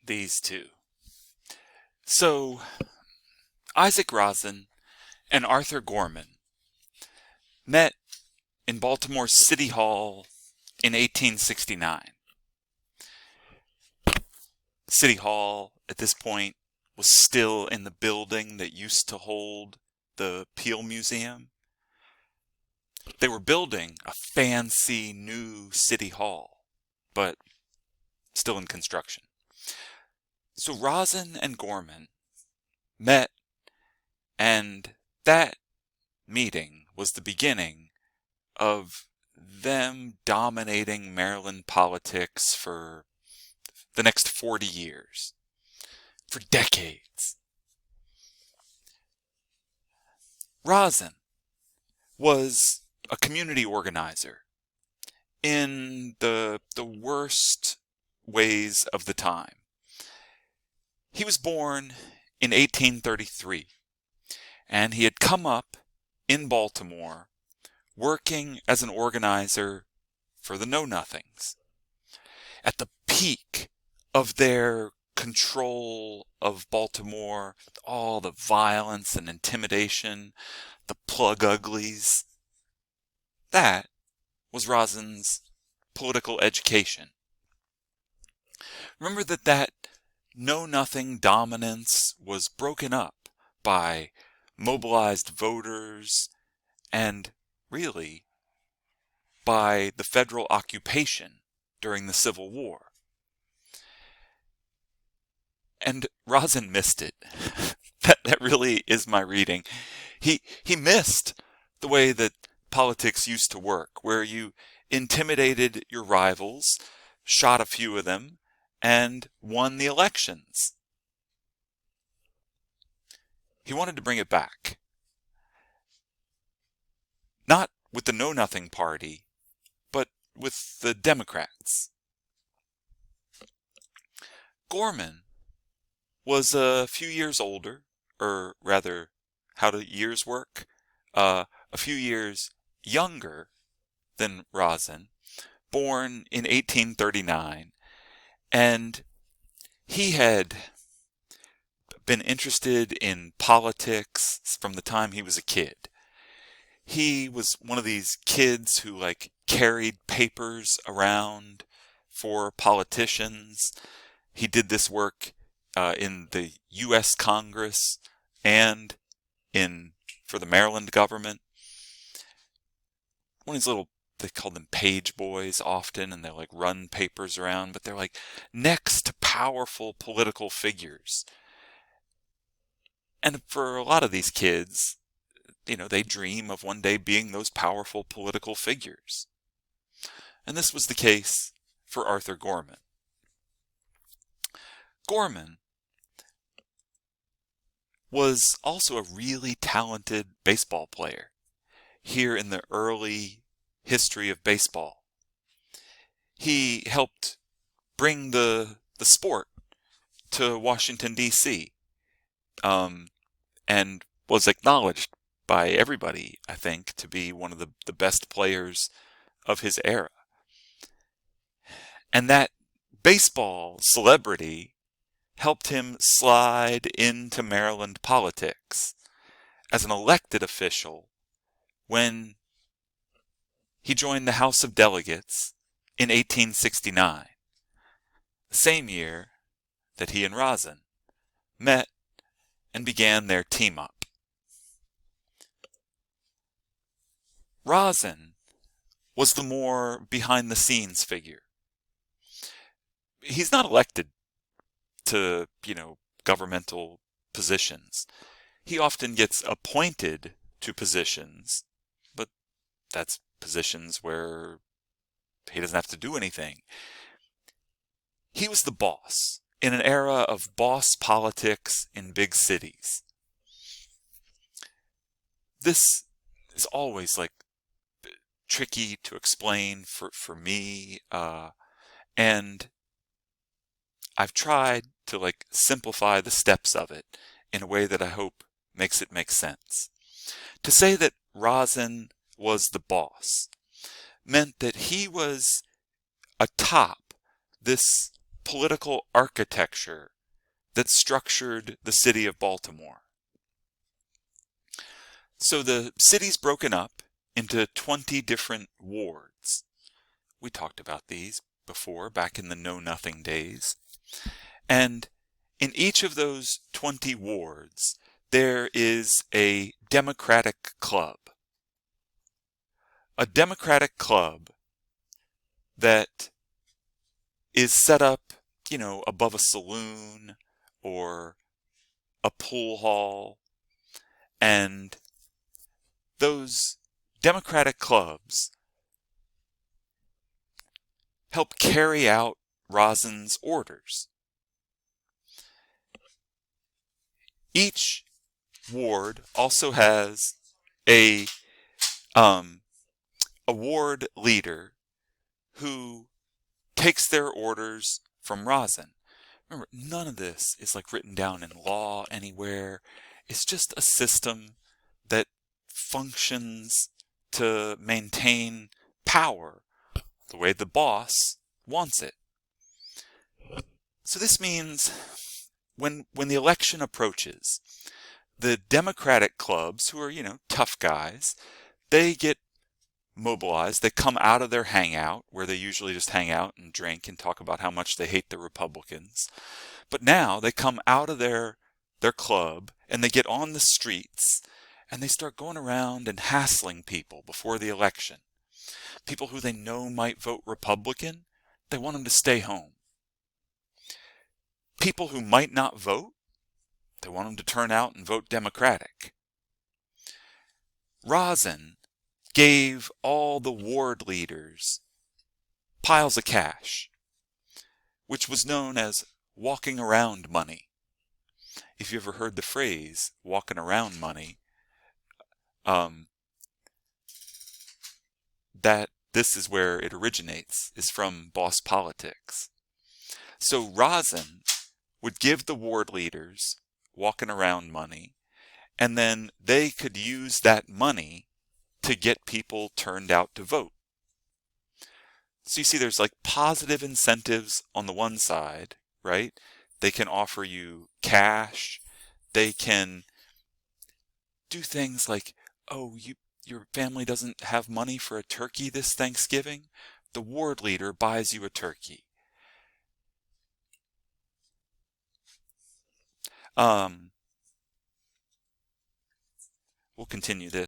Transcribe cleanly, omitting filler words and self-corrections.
these two. So, Isaac Rosen and Arthur Gorman met in Baltimore City Hall in 1869. City Hall, at this point, was still in the building that used to hold the Peel Museum. They were building a fancy new City Hall, but still in construction. So Rosen and Gorman met, and that meeting was the beginning of them dominating Maryland politics for the next 40 years, for decades. Rosen was a community organizer in the worst ways of the time. He was born in 1833, and he had come up in Baltimore working as an organizer for the Know-Nothings. At the peak of their control of Baltimore, all the violence and intimidation, the plug uglies, that was Rosen's political education. Remember that know-nothing dominance was broken up by mobilized voters and, really, by the federal occupation during the Civil War. And Rosen missed it. That really is my reading. He missed the way that politics used to work, where you intimidated your rivals, shot a few of them, and won the elections. He wanted to bring it back. Not with the Know-Nothing Party, but with the Democrats. Gorman was a few years older, or rather, how do years work? A few years younger than Rosen, born in 1839, and he had been interested in politics from the time he was a kid. He was one of these kids who carried papers around for politicians. He did this work in the U.S. Congress and for the Maryland government. One of these little, they call them page boys often, and they run papers around, but they're next to powerful political figures. And for a lot of these kids, they dream of one day being those powerful political figures. And this was the case for Arthur Gorman. Gorman was also a really talented baseball player here in the early history of baseball. He helped bring the sport to Washington, D.C., and was acknowledged by everybody, I think, to be one of the best players of his era. And that baseball celebrity helped him slide into Maryland politics as an elected official when he joined the House of Delegates in 1869, the same year that he and Rosen met and began their team-up. Rosen was the more behind-the-scenes figure. He's not elected to, governmental positions. He often gets appointed to positions, but that's positions where he doesn't have to do anything. He was the boss in an era of boss politics in big cities. This is always tricky to explain for me, and I've tried to simplify the steps of it in a way that I hope makes it make sense. To say that Rosen was the boss meant that he was atop this political architecture that structured the city of Baltimore. So the city's broken up into 20 different wards. We talked about these before, back in the Know-Nothing days. And in each of those 20 wards, there is a Democratic club. A Democratic club that is set up, above a saloon or a pool hall. And those Democratic clubs help carry out Rosin's orders. Each ward also has a ward leader who takes their orders from Rosin. Remember, none of this is like written down in law anywhere. It's just a system that functions to maintain power the way the boss wants it. So this means when the election approaches, the Democratic clubs, who are, tough guys, they get mobilized. They come out of their hangout, where they usually just hang out and drink and talk about how much they hate the Republicans. But now they come out of their club and they get on the streets and they start going around and hassling people before the election. People who they know might vote Republican, they want them to stay home. People who might not vote, they want them to turn out and vote Democratic. Rosin gave all the ward leaders piles of cash, which was known as walking around money. If you ever heard the phrase walking around money, that this is where it originates, is from boss politics. So Rosin would give the ward leaders walking around money, and then they could use that money to get people turned out to vote. So you see there's like positive incentives on the one side, right? They can offer you cash. They can do things like, oh, your family doesn't have money for a turkey this Thanksgiving? The ward leader buys you a turkey. We'll continue this.